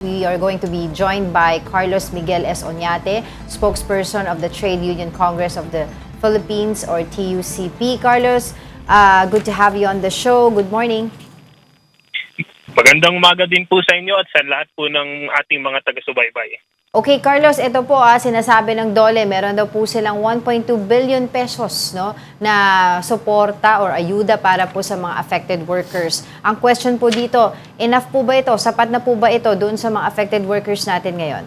We are going to be joined by Carlos Miguel S. Oñate, spokesperson of the Trade Union Congress of the Philippines or TUCP. Carlos, good to have you on the show. Good morning. Magandang umaga din po sa inyo at sa lahat po ng ating mga taga-subaybay. Okay, Carlos, ito po sinasabi ng DOLE, meron daw po silang 1.2 billion pesos no, na suporta or ayuda para po sa mga affected workers. Ang question po dito, enough po ba ito? Sapat na po ba ito doon sa mga affected workers natin ngayon?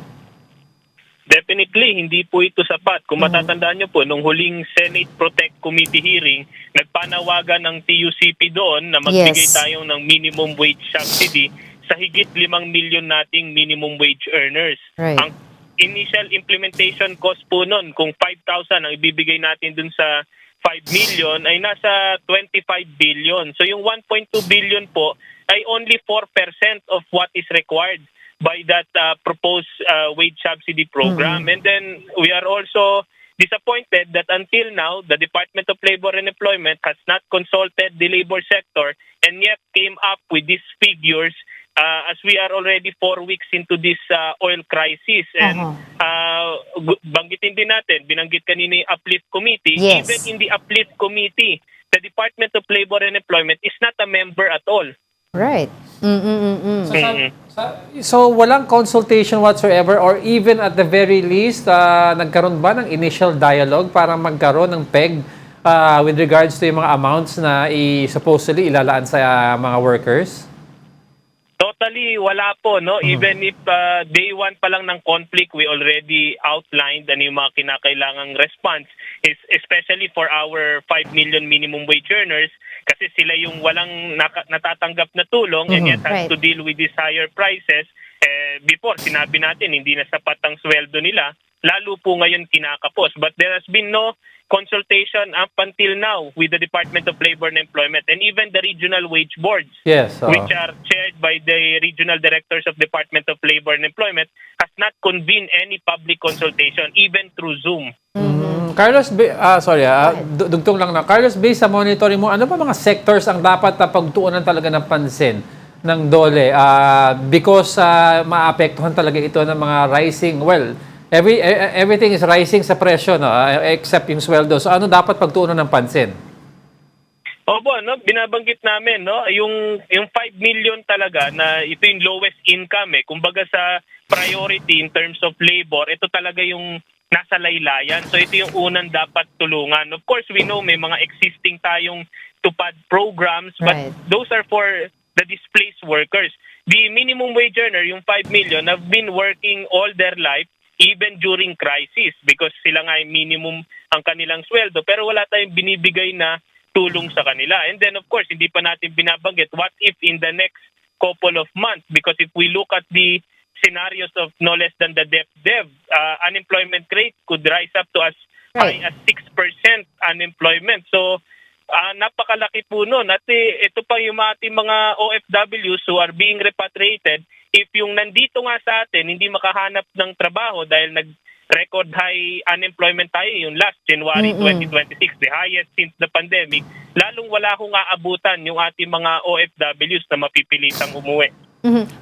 Definitely, hindi po ito sapat. Kung matatandaan nyo po, nung huling Senate Protect Committee hearing, nagpanawagan ng TUCP doon na magbigay Yes. tayo ng minimum wage subsidy sa higit 5 million nating minimum wage earners. Right. Ang initial implementation cost po nun, kung 5,000 ang ibibigay natin dun sa 5 million, ay nasa 25 billion. So yung 1.2 billion po ay only 4% of what is required by that proposed wage subsidy program. And then we are also disappointed that until now, the Department of Labor and Employment has not consulted the labor sector and yet came up with these figures as we are already 4 weeks into this oil crisis. And banggitin din natin, binanggit kanina yung Uplift Committee. Yes. Even in the Uplift Committee, the Department of Labor and Employment is not a member at all. Right. So walang consultation whatsoever or even at the very least, nagkaroon ba ng initial dialogue para magkaroon ng PEG with regards to yung mga amounts na supposedly ilalaan sa mga workers? Totally wala po, no? Even if day one pa lang ng conflict, we already outlined ano yung mga kinakailangang response, especially for our 5 million minimum wage earners, kasi sila yung walang natatanggap na tulong and yet has Right. to deal with these higher prices. Before, sinabi natin, hindi na sapat ang sweldo nila, lalo po ngayon kinakapos. But there has been no consultation up until now with the Department of Labor and Employment and even the regional wage boards, Yes. which are chaired by the regional directors of Department of Labor and Employment, has not convened any public consultation, even through Zoom. Carlos, dugtong lang na. Carlos, based sa monitoring mo, ano pa mga sectors ang dapat na pagtuunan talaga ng pansin ng DOLE? Because maapektuhan talaga ito ng mga rising, everything is rising sa presyo, no? Except yung sweldo. So ano dapat pagtuunan ng pansin? Opo, no, binabanggit namin, no, yung 5 million talaga na ito yung lowest income Kumbaga sa priority in terms of labor, ito talaga yung nasa laylayan. So ito yung unang dapat tulungan. Of course, we know may mga existing tayong tupad programs, but Right. those are for the displaced workers. The minimum wage earner, yung 5 million, have been working all their life even during crisis because sila nga ay minimum ang kanilang sweldo pero wala tayong binibigay na tulong sa kanila. And then of course, hindi pa natin binabanggit what if in the next couple of months, because if we look at the scenarios of no less than the DepDev, unemployment rate could rise up to as high as 6% unemployment. So napakalaki po nun. At ito pa yung ating mga OFWs who are being repatriated, if yung nandito nga sa atin, hindi makahanap ng trabaho dahil nag-record high unemployment tayo yung last January 2026, the highest since the pandemic, lalong wala akong aabutan yung ating mga OFWs na mapipilitang umuwi.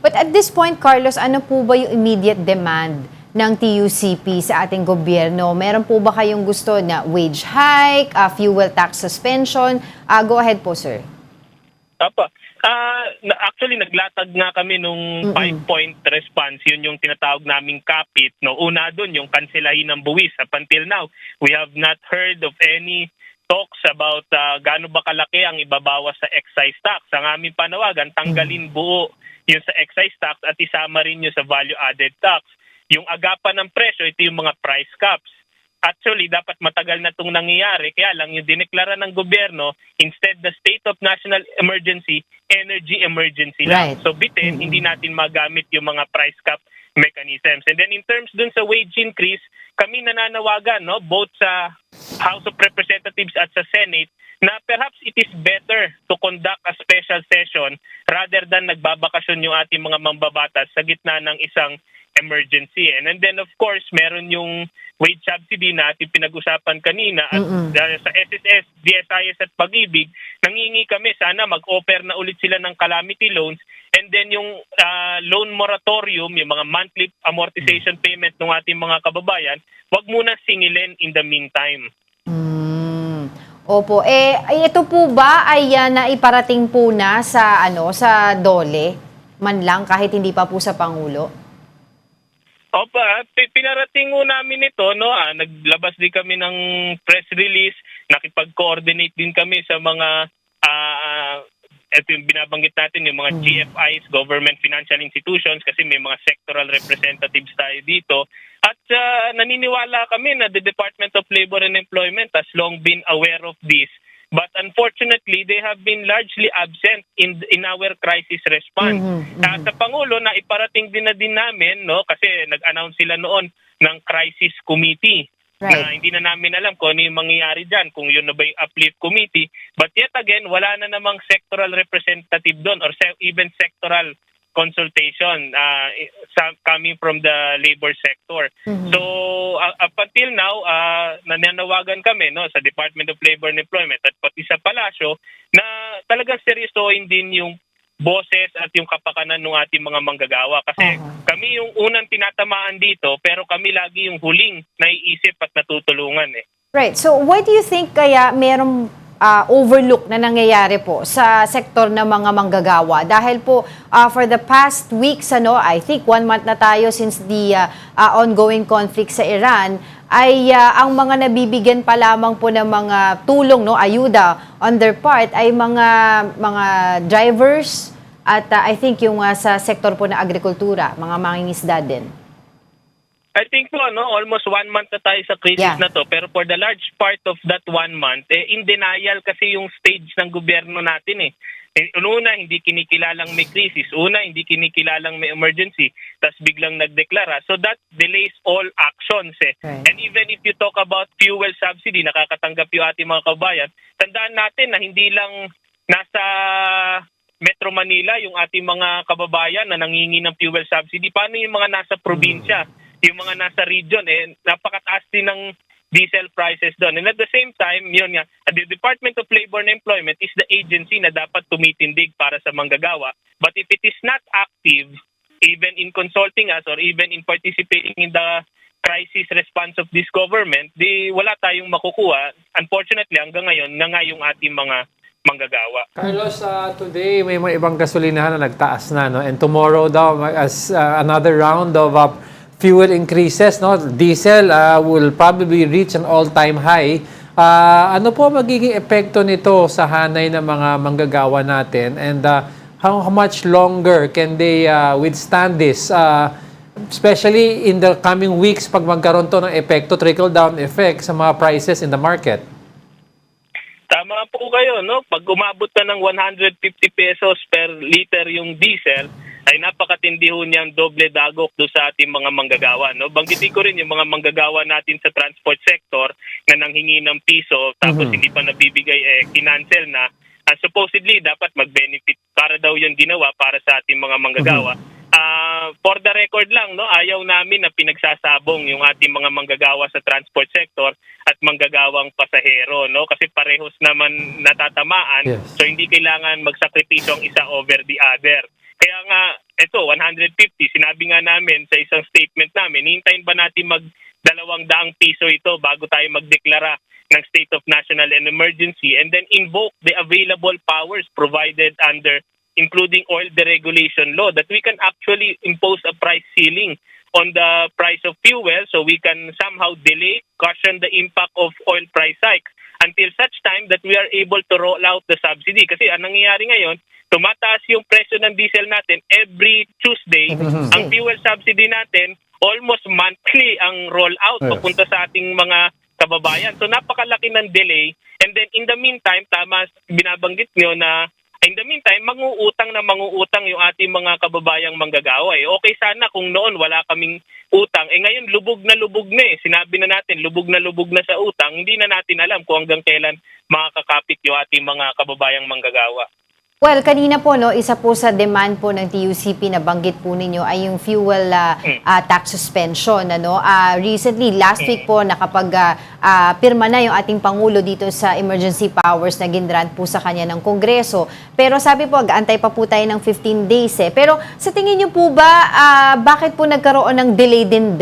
But at this point, Carlos, ano po ba yung immediate demand ng TUCP sa ating gobyerno? Meron po ba kayong gusto na wage hike, fuel tax suspension? Go ahead po, sir. Tapa. Actually, naglatag nga kami nung 5-point response. Yun yung tinatawag naming kapit. No? Una doon, yung kanselahin ng buwis. Up until now, we have not heard of any talks about gaano ba kalaki ang ibabawas sa excise tax. Ang aming panawagan, tanggalin buo yung sa excise tax at isama rin yung sa value-added tax. Yung agapan ng presyo, ito yung mga price caps. Actually, dapat matagal na itong nangyayari. Kaya lang, yung dineklara ng gobyerno, instead the state of national emergency, energy emergency lang. Right. So bitin, hindi natin magamit yung mga price cap mechanisms. And then in terms dun sa wage increase, kami nananawagan, no, both sa House of Representatives at sa Senate, na perhaps it is better to conduct a special session rather than nagbabakasyon yung ating mga mambabatas sa gitna ng isang emergency. And then of course, meron yung wage subsidy na ating pinag-usapan kanina at sa SSS, DSIS at Pag-ibig, nangingi kami sana mag-offer na ulit sila ng calamity loans, and then yung loan moratorium, yung mga monthly amortization payment ng ating mga kababayan, wag muna singilin in the meantime. Opo. Ito po ba ay naiparating po na sa DOLE man lang kahit hindi pa po sa Pangulo? Opa, pinarating mo namin ito, no? Naglabas din kami ng press release, nakipag-coordinate din kami sa mga ito yung binabanggit natin, yung mga GFIs, Government Financial Institutions, kasi may mga sectoral representatives tayo dito. At naniniwala kami na the Department of Labor and Employment has long been aware of this. But unfortunately, they have been largely absent in our crisis response. Sa Pangulo, na iparating din namin, no, kasi nag-announce sila noon ng crisis committee. Right. Na hindi na namin alam kung ano yung mangyayari dyan, kung yun na ba yung uplift committee. But yet again, wala na namang sectoral representative doon or even sectoral consultation coming from the labor sector. So up until now, nananawagan kami, no, sa Department of Labor and Employment at pati sa Palasyo na talagang seryosohin din yung boses at yung kapakanan ng ating mga manggagawa. Kasi kami yung unang tinatamaan dito, pero kami lagi yung huling naiisip at natutulungan. Right. So why do you think kaya merong overlook na nangyayari po sa sektor ng mga manggagawa? Dahil po for the past weeks, I think 1 month na tayo since the ongoing conflict sa Iran, ay ang mga nabibigyan pa lamang po ng mga tulong, ayuda on their part ay mga drivers at I think yung sa sektor po ng agrikultura, mga mangingisda din. I think po, almost 1 month na tayo sa crisis na to. Pero for the large part of that 1 month, in denial kasi yung stage ng gobyerno natin. Una, hindi kinikilalang may crisis. Una, hindi kinikilalang may emergency. Tapos biglang nagdeklara. So that delays all actions. Right. And even if you talk about fuel subsidy, nakakatanggap yung ating mga kabayan, tandaan natin na hindi lang nasa Metro Manila yung ating mga kababayan na nangingi ng fuel subsidy. Paano yung mga nasa probinsya? Yung mga nasa region, napakataas din ng diesel prices doon. And at the same time, yun nga, the Department of Labor and Employment is the agency na dapat tumitindig para sa manggagawa. But if it is not active, even in consulting us or even in participating in the crisis response of this government, wala tayong makukuha. Unfortunately, hanggang ngayon, nga yung ating mga manggagawa. Carlos, today may mga ibang gasolinahan na nagtaas na, no? And tomorrow daw, as another round of fuel increases, no? Diesel will probably reach an all-time high. Ano po magiging epekto nito sa hanay ng mga manggagawa natin, and how much longer can they withstand this, especially in the coming weeks pag magkaroon to ng epekto, trickle-down effect sa mga prices in the market? Tama po kayo, no? Pag umabot na ng 150 pesos per liter yung diesel, ay napakatindi ho niyang doble dagok do sa ating mga manggagawa, no? Banggitin ko rin yung mga manggagawa natin sa transport sector na nanghingi ng piso tapos hindi pa nabibigay, kinancel na. Supposedly dapat mag-benefit, para daw yung ginawa para sa ating mga manggagawa. For the record lang, no, ayaw namin na pinagsasabong yung ating mga manggagawa sa transport sector at manggagawang pasahero, no? Kasi parehos naman natatamaan. Yes. So hindi kailangan magsakripisyo ang isa over the other. Kaya nga, ito, 150, sinabi nga namin sa isang statement namin, hintayin ba natin mag-200 piso ito bago tayo magdeklara ng state of national and emergency, and then invoke the available powers provided under, including oil deregulation law, that we can actually impose a price ceiling on the price of fuel so we can somehow delay, cushion the impact of oil price hikes until such time that we are able to roll out the subsidy. Kasi ang nangyayari ngayon, tumataas yung presyo ng diesel natin every Tuesday. Ang fuel subsidy natin, almost monthly ang roll out papunta sa ating mga kababayan. So napakalaki ng delay. And then in the meantime, tama binabanggit nyo na in the meantime, manguutang yung ating mga kababayang manggagawa. Okay sana kung noon wala kaming utang. Ngayon lubog na Sinabi na natin, lubog na sa utang. Hindi na natin alam kung hanggang kailan makakapit yung ating mga kababayang manggagawa. Well, kanina po, no, isa po sa demand po ng TUCP na banggit po ninyo ay yung fuel tax suspension. Ano? Recently, last week po, pirma na yung ating Pangulo dito sa emergency powers na ginrant po sa kanya ng Kongreso. Pero sabi po, antay pa po tayo ng 15 days. Pero sa tingin niyo po ba, bakit po nagkaroon ng delay din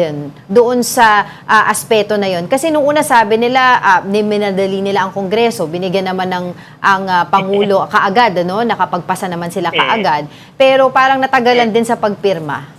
doon sa aspeto na yon? Kasi nung una sabi nila, minadali nila ang Kongreso, binigyan naman ng ang Pangulo kaagad, ano? Nakapagpasa naman sila kaagad. Pero parang natagalan din sa pagpirma.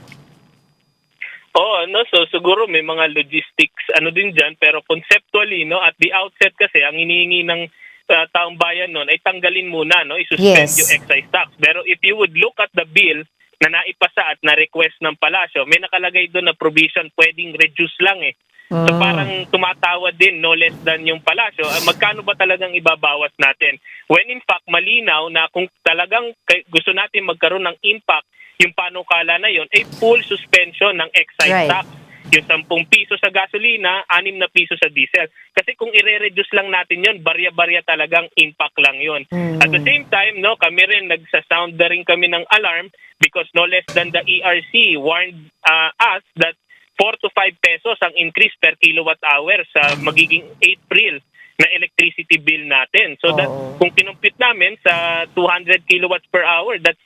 Oo, no, so siguro may mga logistics din diyan, pero conceptually, no, at the outset kasi ang hinihingi ng taong bayan noon ay tanggalin muna, no, i-suspend yung excise tax. Pero if you would look at the bill na naipasa at na-request ng palasyo, may nakalagay doon na provision pwedeng reduce lang eh. So parang tumatawad din no less than yung palasyo. Magkano ba talagang ibabawas natin? When in fact malinaw na kung talagang gusto natin magkaroon ng impact yung panukala na yon ay full suspension ng excise tax. Yung 10 piso sa gasolina, 6 na piso sa diesel. Kasi kung i-reduce lang natin yon, barya-barya talagang impact lang yon. At the same time, no, kami rin nagsasound na rin kami ng alarm because no less than the ERC warned us that 4 to 5 pesos ang increase per kilowatt hour sa magiging April na electricity bill natin. So that kung kinumpit namin sa 200 kilowatts per hour, that's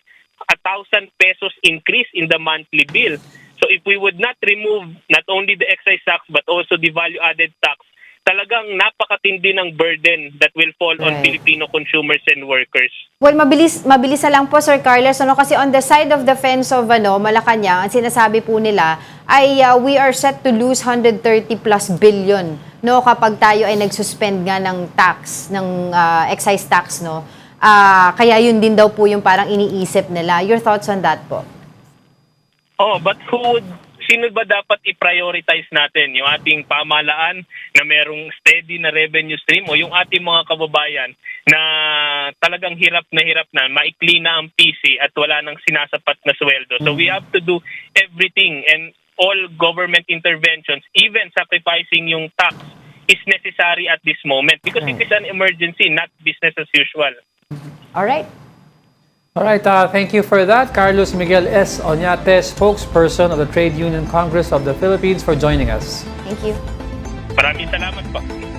1,000 pesos increase in the monthly bill. So if we would not remove not only the excise tax but also the value-added tax, talagang napakatindi ng burden that will fall on Filipino consumers and workers. Well, mabilis na lang po, Sir Carlos, ano, kasi on the side of the fence of Malacanang, ang sinasabi po nila ay we are set to lose 130 plus billion, no, kapag tayo ay nag-suspend nga ng tax, ng excise tax, no. Kaya yun din daw po yung parang iniisip nila. Your thoughts on that po? Oh, but sino ba dapat i-prioritize natin? Yung ating pamahalaan na merong steady na revenue stream o yung ating mga kababayan na talagang hirap na, maikli na ang PC at wala nang sinasapat na sweldo. So we have to do everything and all government interventions, even sacrificing yung tax, is necessary at this moment because it is an emergency, not business as usual. All right. All right, thank you for that. Carlos Miguel S. Oñate, spokesperson of the Trade Union Congress of the Philippines, for joining us. Thank you. Maraming salamat po.